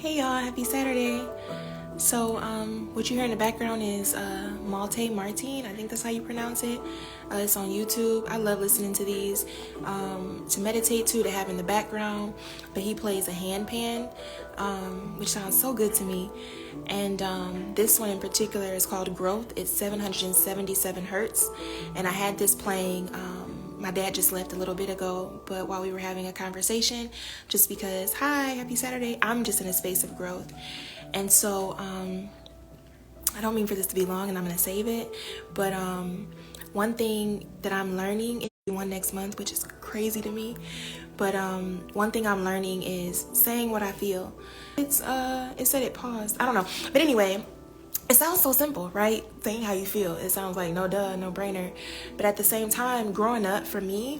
Hey y'all, happy Saturday. So, what you hear in the background is Malte Martin. I think that's how you pronounce it. It's on YouTube. I love listening to these to meditate to have in the background. But he plays a handpan, which sounds so good to me. And this one in particular is called Growth. It's 777 hertz. And I had this playing. My dad just left a little bit ago, but while we were having a conversation, just because, hi, happy Saturday, I'm just in a space of growth. And so I don't mean for this to be long, and I'm going to save it, but one thing that I'm learning is one next month, which is crazy to me, but one thing I'm learning is saying what I feel. It said it paused. I don't know. But anyway, it sounds so simple, right? Saying how you feel. It sounds like no brainer. But at the same time, growing up for me,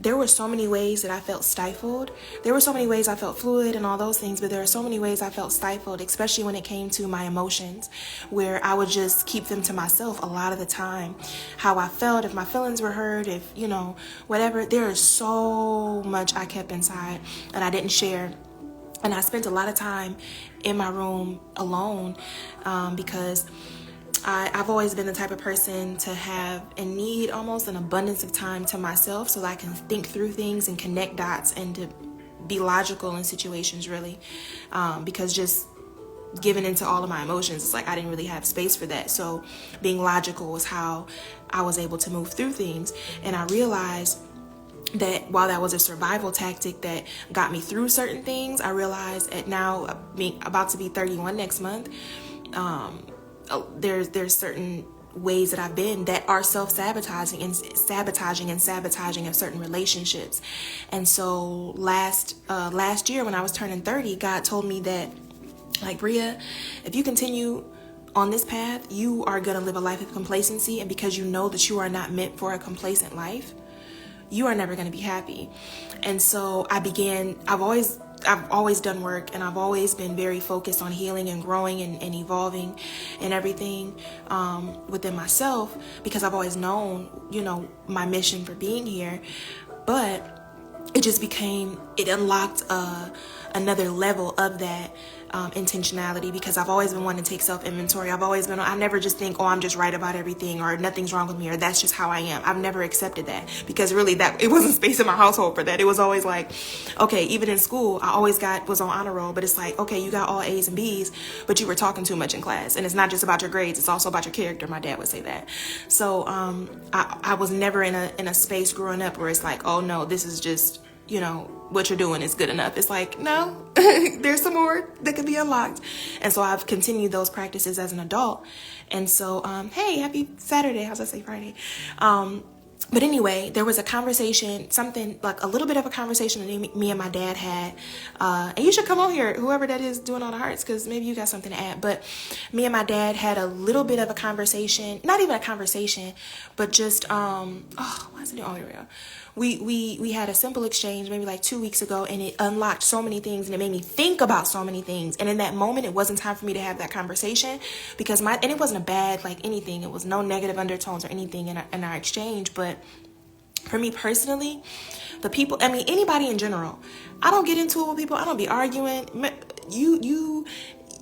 there were so many ways that I felt stifled. There were so many ways I felt fluid and all those things, but there are so many ways I felt stifled, especially when it came to my emotions, where I would just keep them to myself a lot of the time. How I felt, if my feelings were hurt, if, whatever. There is so much I kept inside and I didn't share. And I spent a lot of time in my room alone because I've always been the type of person to have and need almost an abundance of time to myself so that I can think through things and connect dots and to be logical in situations, really. Because just giving into all of my emotions, it's like I didn't really have space for that. So being logical was how I was able to move through things. And I realized that while that was a survival tactic that got me through certain things, I realized at now being about to be 31 next month, there's certain ways that I've been that are self-sabotaging and sabotaging of certain relationships. And so last year when I was turning 30, God told me that, like, Bria, if you continue on this path, you are going to live a life of complacency. And because you know that you are not meant for a complacent life, you are never going to be happy. And so I've always done work, and I've always been very focused on healing and growing and evolving and everything within myself, because I've always known, my mission for being here. But it unlocked another level of that intentionality, because I've always been wanting to take self-inventory. I never just think, I'm just right about everything, or nothing's wrong with me, or that's just how I am. I've never accepted that, because really it wasn't space in my household for that. It was always like, okay, even in school, I always was on honor roll, but it's like, okay, you got all A's and B's, but you were talking too much in class. And it's not just about your grades, it's also about your character. My dad would say that. So I was never in a space growing up where it's like, oh no, this is just, what you're doing is good enough. It's like, no, there's some more that could be unlocked. And so I've continued those practices as an adult. And so, hey, happy Saturday. How's I say Friday? But anyway, there was a conversation, something like a little bit of a conversation that me and my dad had. And you should come on here, whoever that is doing all the hearts, because maybe you got something to add. But me and my dad had a little bit of a conversation, not even a conversation, but just, why is it doing all the way around? We had a simple exchange maybe like 2 weeks ago, and it unlocked so many things, and it made me think about so many things. And in that moment, it wasn't time for me to have that conversation, because and it wasn't a bad, like, anything. It was no negative undertones or anything in our exchange. But for me personally, the people, anybody in general, I don't get into it with people. I don't be arguing.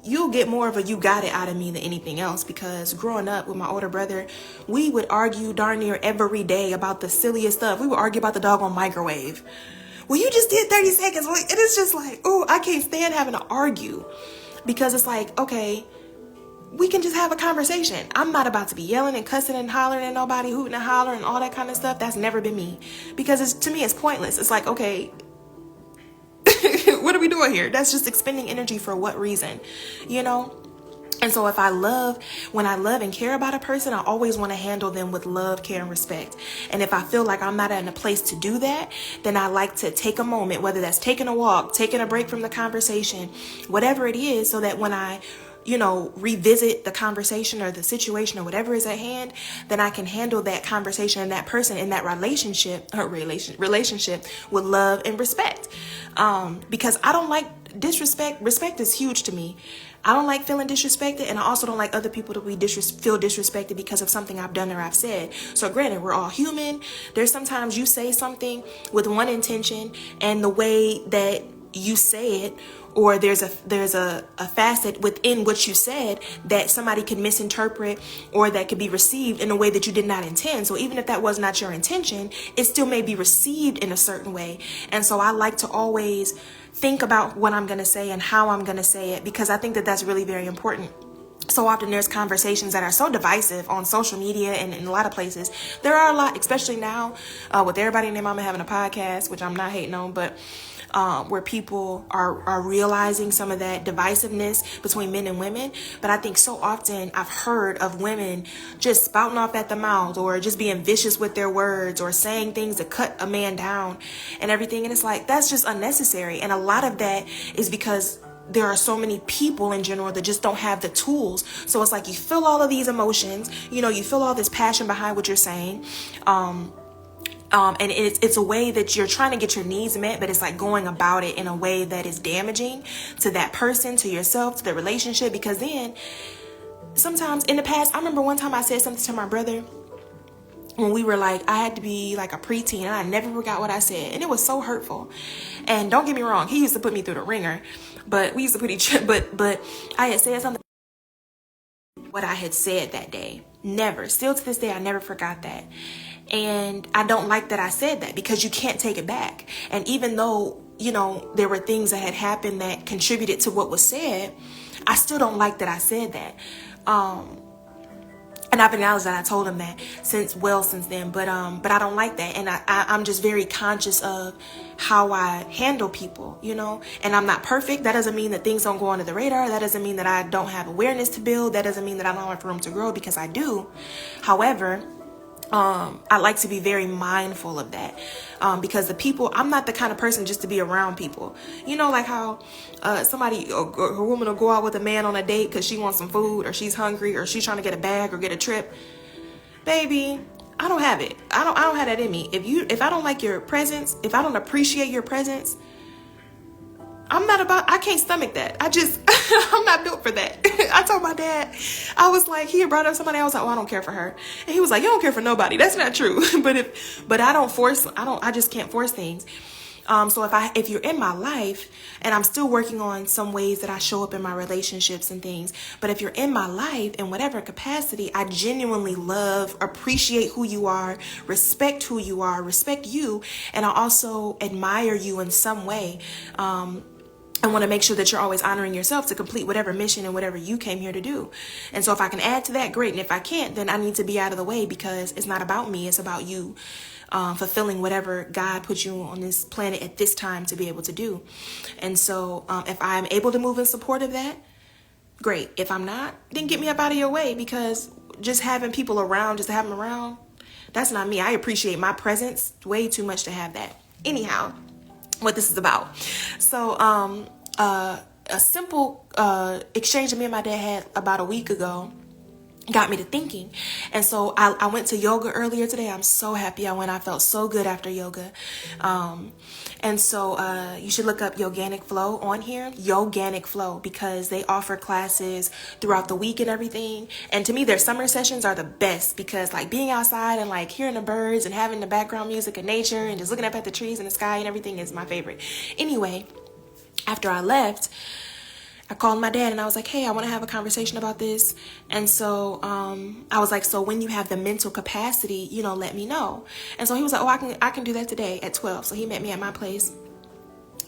You'll get more of a you got it out of me than anything else, because growing up with my older brother, we would argue darn near every day about the silliest stuff. We would argue about the doggone microwave. Well, you just did 30 seconds. And it's just like, I can't stand having to argue, because it's like, okay, we can just have a conversation. I'm not about to be yelling and cussing and hollering at nobody, hooting and hollering and all that kind of stuff. That's never been me, because to me, it's pointless. It's like, okay, what are we doing here? That's just expending energy for what reason, And so when I love and care about a person, I always want to handle them with love, care, and respect. And if I feel like I'm not in a place to do that, then I like to take a moment, whether that's taking a walk, taking a break from the conversation, whatever it is, so that when I revisit the conversation or the situation or whatever is at hand, then I can handle that conversation and that person in that relationship with love and respect. Because I don't like disrespect. Respect is huge to me. I don't like feeling disrespected, and I also don't like other people to feel disrespected because of something I've done or I've said. So granted, we're all human. There's sometimes you say something with one intention, and the way that you say it, or there's a facet within what you said that somebody could misinterpret, or that could be received in a way that you did not intend. So even if that was not your intention, it still may be received in a certain way. And so I like to always think about what I'm going to say and how I'm going to say it, because I think that that's really very important. So often there's conversations that are so divisive on social media and in a lot of places. There are a lot, especially now with everybody and their mama having a podcast, which I'm not hating on, but where people are realizing some of that divisiveness between men and women. But I think so often I've heard of women just spouting off at the mouth, or just being vicious with their words, or saying things to cut a man down and everything. And it's like, that's just unnecessary. And a lot of that is because there are so many people in general that just don't have the tools. So it's like you feel all of these emotions, you feel all this passion behind what you're saying. And it's a way that you're trying to get your needs met, but it's like going about it in a way that is damaging to that person, to yourself, to the relationship. Because then sometimes in the past, I remember one time I said something to my brother when we were like, I had to be like a preteen, and I never forgot what I said. And it was so hurtful. And don't get me wrong, he used to put me through the ringer, but we used to but I had said something, what I had said that day. Still to this day, I never forgot that. And I don't like that I said that, because you can't take it back. And even though, there were things that had happened that contributed to what was said, I still don't like that I said that. And I've acknowledged that I told him that since then, but I don't like that. And I'm just very conscious of how I handle people, and I'm not perfect. That doesn't mean that things don't go under the radar. That doesn't mean that I don't have awareness to build. That doesn't mean that I don't have room to grow, because I do. However, I like to be very mindful of that, because I'm not the kind of person just to be around people. Like how a woman will go out with a man on a date because she wants some food, or she's hungry, or she's trying to get a bag or get a trip. Baby, I don't have it. I don't have that in me. If I don't like your presence, if I don't appreciate your presence, I can't stomach that. I'm not built for that. I told my dad, I was like, he had brought up somebody, I was like, I don't care for her. And he was like, you don't care for nobody. That's not true. but I just can't force things. So if you're in my life, and I'm still working on some ways that I show up in my relationships and things, but if you're in my life in whatever capacity, I genuinely appreciate who you are, respect who you are, respect you. And I also admire you in some way. I want to make sure that you're always honoring yourself to complete whatever mission and whatever you came here to do. And so if I can add to that, great. And if I can't, then I need to be out of the way, because it's not about me. It's about you fulfilling whatever God put you on this planet at this time to be able to do. And so if I'm able to move in support of that, great. If I'm not, then get me up out of your way, because just having people around, just to have them around, that's not me. I appreciate my presence way too much to have that. Anyhow, what this is about. So a simple exchange that me and my dad had about a week ago got me to thinking. And so I went to yoga earlier today. I'm so happy I went. I felt so good after yoga. And so you should look up Yoganic Flow on here, Yoganic Flow, because they offer classes throughout the week and everything. And to me, their summer sessions are the best, because like being outside and like hearing the birds and having the background music of nature and just looking up at the trees and the sky and everything is my favorite. Anyway, after I left, I called my dad and I was like, hey, I want to have a conversation about this. And so I was like, so when you have the mental capacity, let me know. And so he was like, oh, I can do that today at 12. So he met me at my place.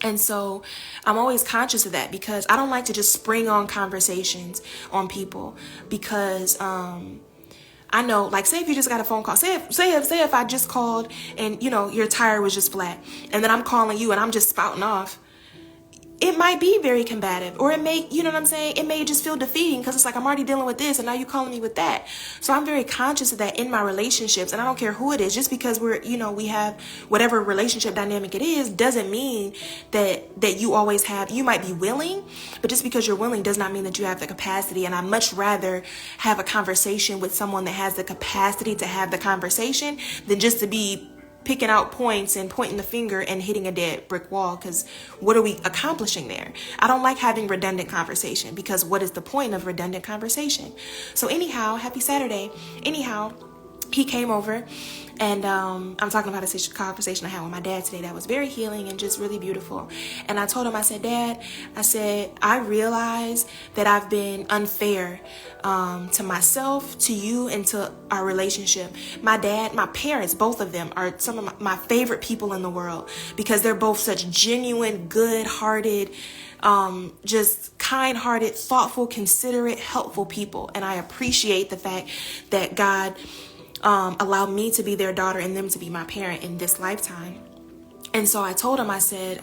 And so I'm always conscious of that, because I don't like to just spring on conversations on people, because I know, like, say if you just got a phone call, say if I just called and, your tire was just flat, and then I'm calling you and I'm just spouting off. It might be very combative, or it may, you know what I'm saying? It may just feel defeating, because it's like, I'm already dealing with this and now you're calling me with that. So I'm very conscious of that in my relationships. And I don't care who it is, just because we have whatever relationship dynamic it is, doesn't mean that you always have, you might be willing, but just because you're willing does not mean that you have the capacity. And I much rather have a conversation with someone that has the capacity to have the conversation than just to be picking out points and pointing the finger and hitting a dead brick wall, because what are we accomplishing there? I don't like having redundant conversation, because what is the point of redundant conversation? So anyhow, happy Saturday. Anyhow, he came over, and I'm talking about a conversation I had with my dad today that was very healing and just really beautiful. And I told him, I said, Dad, I said, I realize that I've been unfair to myself, to you, and to our relationship. My dad, my parents, both of them are some of my favorite people in the world, because they're both such genuine, good-hearted, just kind-hearted, thoughtful, considerate, helpful people. And I appreciate the fact that God allowed me to be their daughter and them to be my parent in this lifetime. And so I told him, I said,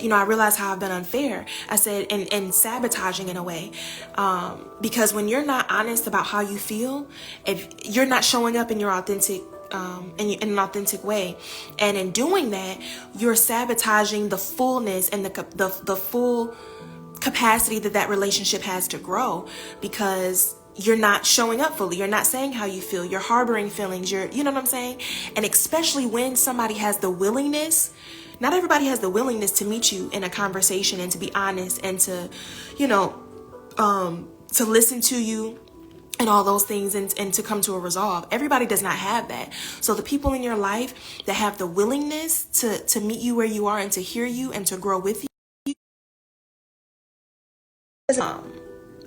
you know, I realize how I've been unfair. I said, and sabotaging in a way, because when you're not honest about how you feel, if you're not showing up in your authentic, in an authentic way, and in doing that, you're sabotaging the fullness and the full capacity that relationship has to grow, because you're not showing up fully. You're not saying how you feel. You're harboring feelings. You know what I'm saying? And especially when somebody has the willingness, not everybody has the willingness to meet you in a conversation and to be honest and to, you know, to listen to you and all those things, and to come to a resolve. Everybody does not have that. So the people in your life that have the willingness to meet you where you are and to hear you and to grow with you,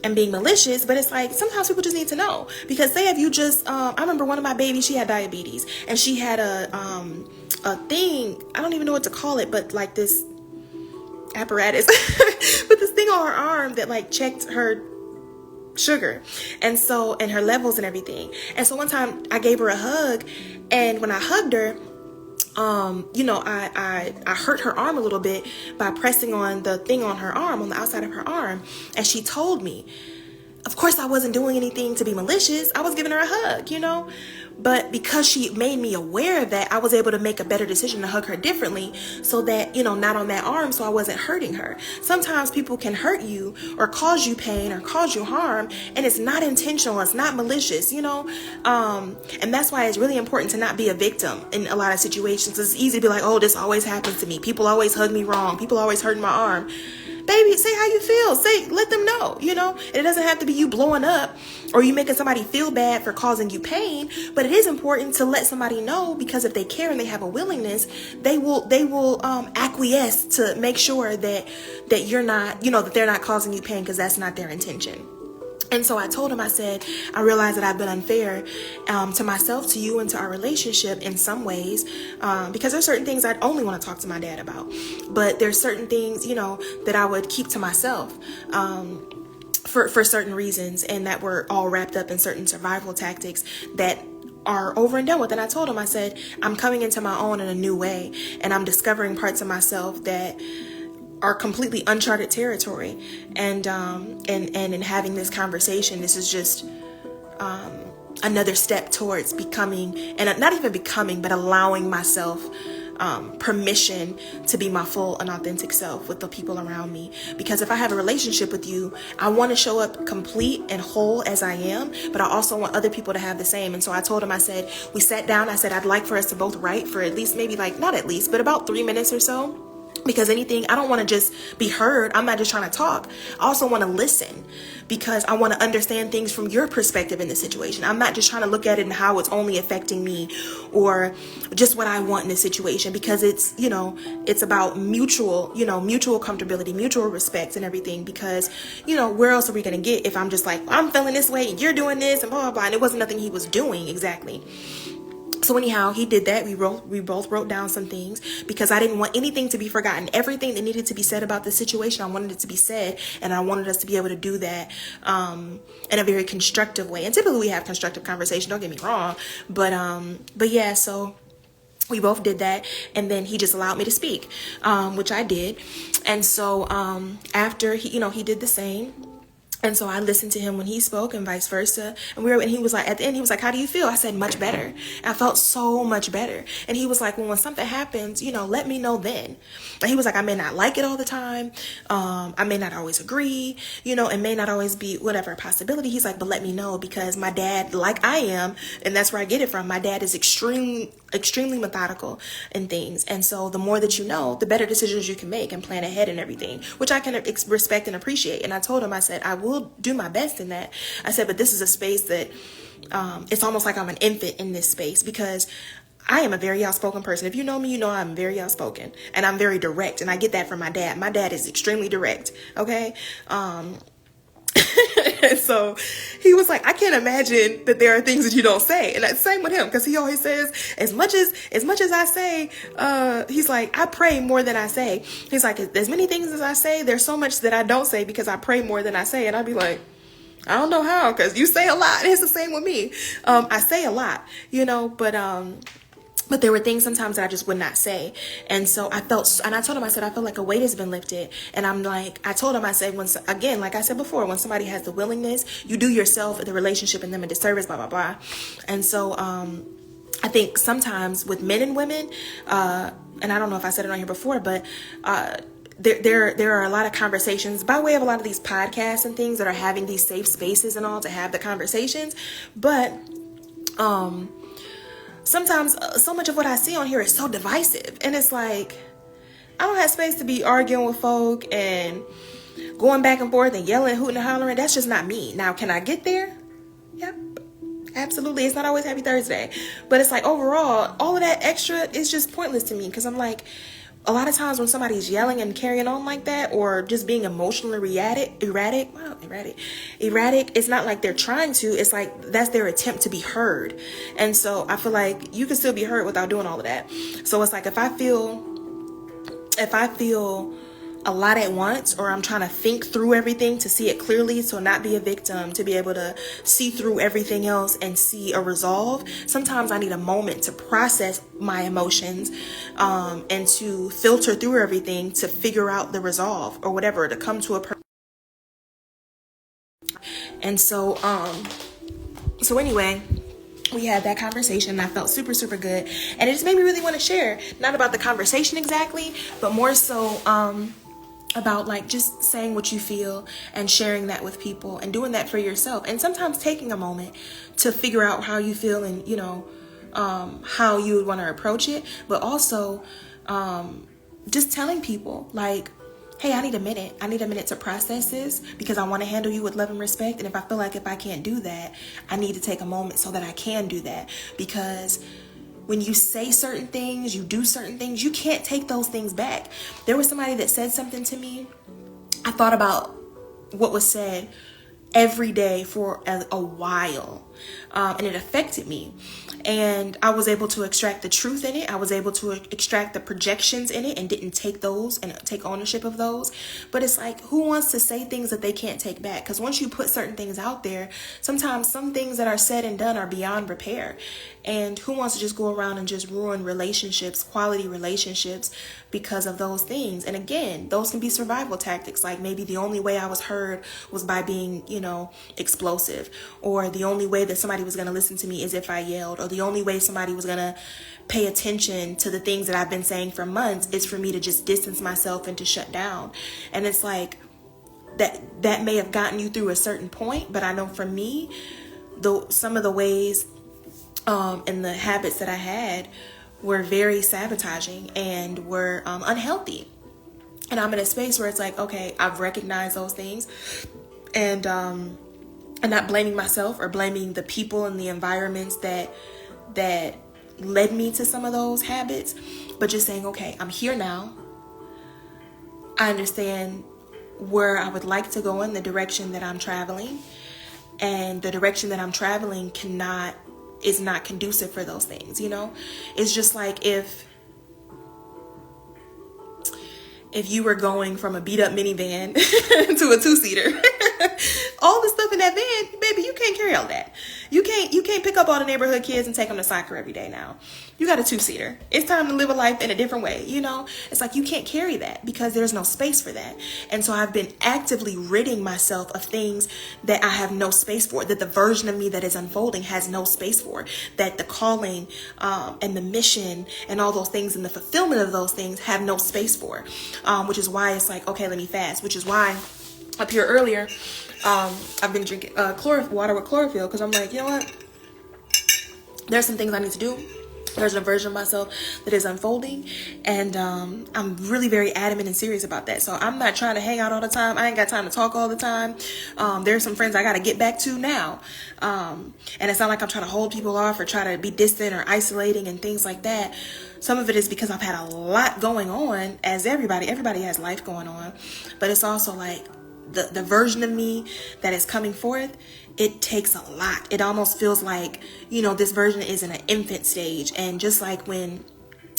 and being malicious, but it's like sometimes people just need to know, because say if you just I remember one of my babies, she had diabetes, and she had a thing, I don't even know what to call it, but like this apparatus but this thing on her arm that like checked her sugar and her levels and everything. And so one time I gave her a hug, and when I hugged her, you know, I hurt her arm a little bit by pressing on the thing on her arm, on the outside of her arm. And she told me, of course I wasn't doing anything to be malicious. I was giving her a hug, you know, but because she made me aware of that, I was able to make a better decision to hug her differently, so that, you know, not on that arm, so I wasn't hurting her. Sometimes people can hurt you or cause you pain or cause you harm, and it's not intentional. It's not malicious, you know, and that's why it's really important to not be a victim in a lot of situations. It's easy to be like, oh, this always happens to me. People always hug me wrong. People always hurt my arm. Baby, say how you feel. Let them know, you know. And it doesn't have to be you blowing up or you making somebody feel bad for causing you pain, but it is important to let somebody know, because if they care and they have a willingness, they will acquiesce to make sure that you're not, you know, that they're not causing you pain, because that's not their intention. And so I told him, I said, I realize that I've been unfair to myself, to you, and to our relationship in some ways, because there's certain things I'd only want to talk to my dad about. But there's certain things, you know, that I would keep to myself for certain reasons, and that were all wrapped up in certain survival tactics that are over and done with. And I told him, I said, I'm coming into my own in a new way, and I'm discovering parts of myself that are completely uncharted territory, and in having this conversation, this is just another step towards becoming, and not even becoming, but allowing myself permission to be my full and authentic self with the people around me. Because if I have a relationship with you, I want to show up complete and whole as I am, but I also want other people to have the same. And so I told him, I said, we sat down, I said, I'd like for us to both write for at least, maybe like, not at least, but about 3 minutes or so. Because I don't want to just be heard. I'm not just trying to talk. I also want to listen, because I want to understand things from your perspective in the situation. I'm not just trying to look at it and how it's only affecting me or just what I want in the situation, because it's, you know, it's about mutual comfortability, mutual respect and everything. Because, you know, where else are we going to get if I'm just like, I'm feeling this way and you're doing this and blah, blah, blah. And it wasn't nothing he was doing exactly. So anyhow, he did that. We both wrote down some things, because I didn't want anything to be forgotten. Everything that needed to be said about the situation, I wanted it to be said, and I wanted us to be able to do that in a very constructive way. And typically we have constructive conversation, don't get me wrong, but yeah, so we both did that, and then he just allowed me to speak, which I did. And so after he did the same. And so I listened to him when he spoke, and vice versa. And he was like, at the end, he was like, how do you feel? I said, much better. I felt so much better. And he was like, well, when something happens, you know, let me know then. And he was like, I may not like it all the time. I may not always agree, you know, it may not always be whatever possibility. He's like, but let me know, because my dad, like I am, and that's where I get it from. My dad is extremely methodical in things. And so the more that you know, the better decisions you can make and plan ahead and everything, which I can respect and appreciate. And I told him, I said, I will do my best in that. I said, but this is a space that it's almost like I'm an infant in this space, because I am a very outspoken person. If you know me, you know I'm very outspoken, and I'm very direct, and I get that from my dad. My dad is extremely direct, okay? And so he was like, I can't imagine that there are things that you don't say. And that's the same with him, because he always says, as much as I say, he's like, I pray more than I say. He's like, as many things as I say, there's so much that I don't say because I pray more than I say. And I'd be like, I don't know how, because you say a lot. It's the same with me. I say a lot, but there were things sometimes that I just would not say. And so I told him, I said, I feel like a weight has been lifted. And I told him, I said, again, like I said before, when somebody has the willingness, you do yourself, the relationship, and them a disservice, blah, blah, blah. And so, I think sometimes with men and women, and I don't know if I said it on here before, but, there are a lot of conversations by way of a lot of these podcasts and things that are having these safe spaces and all to have the conversations. But, sometimes so much of what I see on here is so divisive, and it's like, I don't have space to be arguing with folk and going back and forth and yelling, hooting and hollering. That's just not me. Now, can I get there? Yep, absolutely. It's not always Happy Thursday, but it's like overall, all of that extra is just pointless to me, because I'm like, a lot of times when somebody's yelling and carrying on like that, or just being emotionally erratic, it's not like they're trying to, it's like that's their attempt to be heard. And so I feel like you can still be heard without doing all of that. So it's like, if I feel a lot at once, or I'm trying to think through everything to see it clearly, so not be a victim, to be able to see through everything else and see a resolve. Sometimes I need a moment to process my emotions, and to filter through everything to figure out the resolve or whatever, to come to a and so anyway, we had that conversation, and I felt super, super good. And it just made me really want to share, not about the conversation exactly, but more so about like just saying what you feel and sharing that with people and doing that for yourself. And sometimes taking a moment to figure out how you feel and, how you would want to approach it. But also just telling people like, hey, I need a minute to process this, because I want to handle you with love and respect. And if I feel like if I can't do that, I need to take a moment so that I can do that. Because when you say certain things, you do certain things, you can't take those things back. There was somebody that said something to me. I thought about what was said every day for a while, and it affected me. And I was able to extract the truth in it. I was able to extract the projections in it and didn't take those and take ownership of those. But it's like, who wants to say things that they can't take back? Because once you put certain things out there, sometimes some things that are said and done are beyond repair. And who wants to just go around and just ruin relationships, quality relationships, because of those things? And again, those can be survival tactics. Like maybe the only way I was heard was by being, explosive, or the only way that somebody was going to listen to me is if I yelled, or the only way somebody was going to pay attention to the things that I've been saying for months is for me to just distance myself and to shut down. And it's like that may have gotten you through a certain point, but I know for me, some of the ways and the habits that I had were very sabotaging and were unhealthy. And I'm in a space where it's like, okay, I've recognized those things, and not blaming myself or blaming the people and the environments that led me to some of those habits, but just saying, okay, I'm here now. I understand where I would like to go in the direction that I'm traveling, and the direction that I'm traveling is not conducive for those things. It's just like if you were going from a beat up minivan to a 2-seater, all the stuff in that van, baby, you can't carry all that. You can't pick up all the neighborhood kids and take them to soccer every day now. You got a 2-seater. It's time to live a life in a different way. It's like you can't carry that because there's no space for that. And so I've been actively ridding myself of things that I have no space for, that the version of me that is unfolding has no space for, that the calling and the mission and all those things and the fulfillment of those things have no space for, which is why it's like, okay, let me fast, which is why up here earlier, I've been drinking water with chlorophyll, because I'm like, you know what? There's some things I need to do. There's a version of myself that is unfolding, and I'm really very adamant and serious about that. So I'm not trying to hang out all the time. I ain't got time to talk all the time. There's some friends I got to get back to now, and it's not like I'm trying to hold people off or try to be distant or isolating and things like that. Some of it is because I've had a lot going on, as everybody has life going on, but it's also like the version of me that is coming forth, it takes a lot. It almost feels like, this version is in an infant stage. And just like when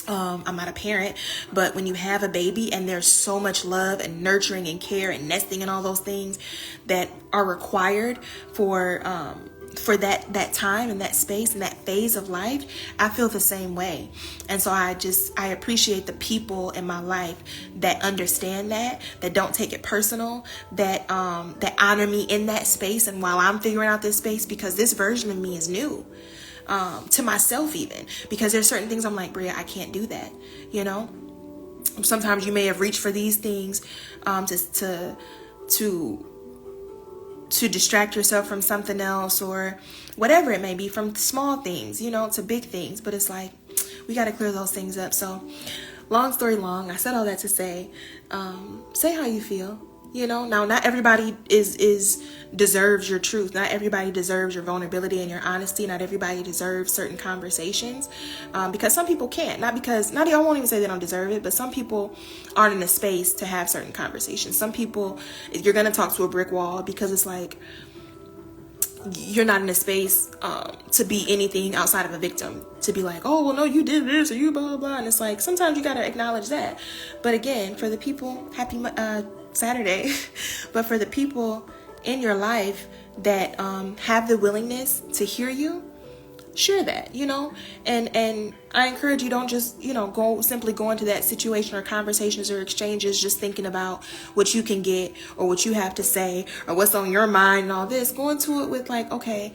I'm not a parent, but when you have a baby and there's so much love and nurturing and care and nesting and all those things that are required for that time and that space and that phase of life, I feel the same way. And so I appreciate the people in my life that understand that don't take it personal, that honor me in that space and while I'm figuring out this space, because this version of me is new to myself, even because there's certain things I'm like, Bria, I can't do that. Sometimes you may have reached for these things to distract yourself from something else or whatever it may be, from small things, to big things. But it's like, we got to clear those things up. So long story long, I said all that to say how you feel. Now, not everybody deserves your truth. Not everybody deserves your vulnerability and your honesty. Not everybody deserves certain conversations, because some people can't. I won't even say they don't deserve it, but some people aren't in a space to have certain conversations. Some people, you're going to talk to a brick wall, because it's like, you're not in a space to be anything outside of a victim, to be like, oh, well, no, you did this or you blah, blah, blah. And it's like, sometimes you got to acknowledge that. But again, for the people, happy Saturday, but for the people in your life that have the willingness to hear you, share that, and I encourage you, don't just, go into that situation or conversations or exchanges just thinking about what you can get or what you have to say or what's on your mind and all this. Go into it with like, okay,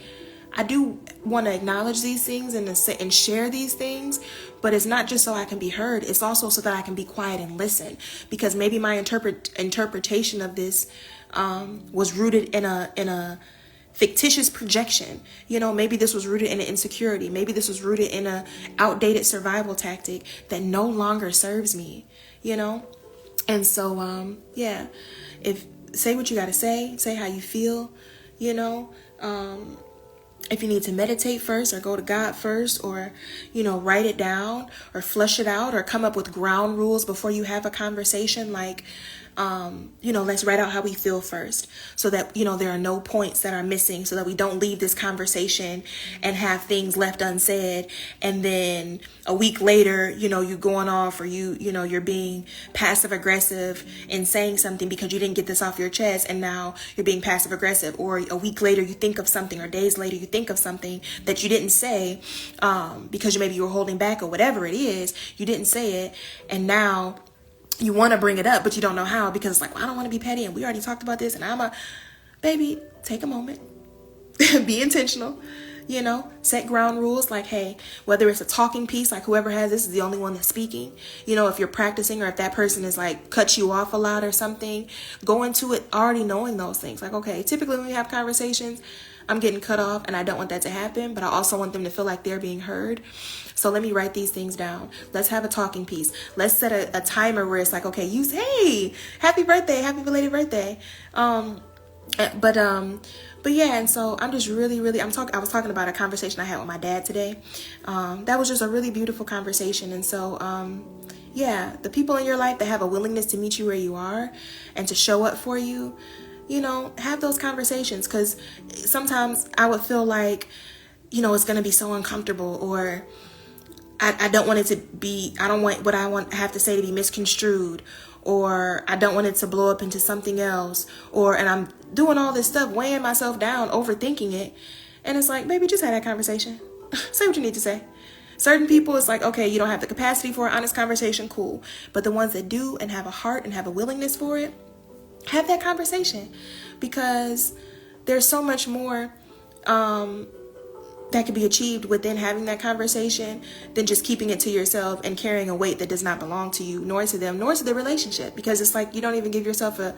I do want to acknowledge these things and share these things, but it's not just so I can be heard. It's also so that I can be quiet and listen, because maybe my interpretation of this was rooted in a fictitious projection. Maybe this was rooted in an insecurity. Maybe this was rooted in a outdated survival tactic that no longer serves me. And so if say what you got to say how you feel. If you need to meditate first or go to God first, or, write it down or flush it out or come up with ground rules before you have a conversation, like, let's write out how we feel first, so that, there are no points that are missing, so that we don't leave this conversation and have things left unsaid. And then a week later, you going off, or you're being passive aggressive in saying something because you didn't get this off your chest. And now you're being passive aggressive, or a week later you think of something, or days later you think of something that you didn't say, because maybe you were holding back or whatever it is, you didn't say it. And now you want to bring it up, but you don't know how, because it's like, well, I don't want to be petty, and we already talked about this, and baby, take a moment, be intentional, set ground rules, like, hey, whether it's a talking piece, like whoever has this is the only one that's speaking, if you're practicing, or if that person is like cut you off a lot or something, go into it already knowing those things. Like, okay, typically when we have conversations, I'm getting cut off, and I don't want that to happen, but I also want them to feel like they're being heard. So let me write these things down. Let's have a talking piece. Let's set a timer where it's like, okay, hey, happy birthday, happy belated birthday. But yeah, and so I'm just really, I was talking about a conversation I had with my dad today. That was just a really beautiful conversation. And so, the people in your life that have a willingness to meet you where you are and to show up for you, have those conversations, because sometimes I would feel like, it's going to be so uncomfortable, or I don't want it to be, I don't want what I have to say to be misconstrued, or I don't want it to blow up into something else, and I'm doing all this stuff, weighing myself down, overthinking it. And it's like, baby, just have that conversation. Say what you need to say. Certain people, it's like, okay, you don't have the capacity for an honest conversation, cool. But the ones that do and have a heart and have a willingness for it, have that conversation, because there's so much more that can be achieved within having that conversation than just keeping it to yourself and carrying a weight that does not belong to you, nor to them, nor to the relationship, because it's like you don't even give yourself an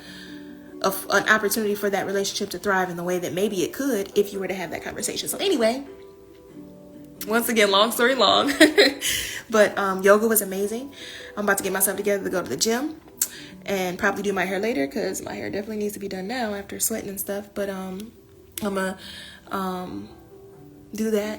opportunity for that relationship to thrive in the way that maybe it could if you were to have that conversation. So anyway, once again, long story long. But yoga was amazing. I'm about to get myself together to go to the gym and probably do my hair later, because my hair definitely needs to be done now after sweating and stuff. But I'm gonna do that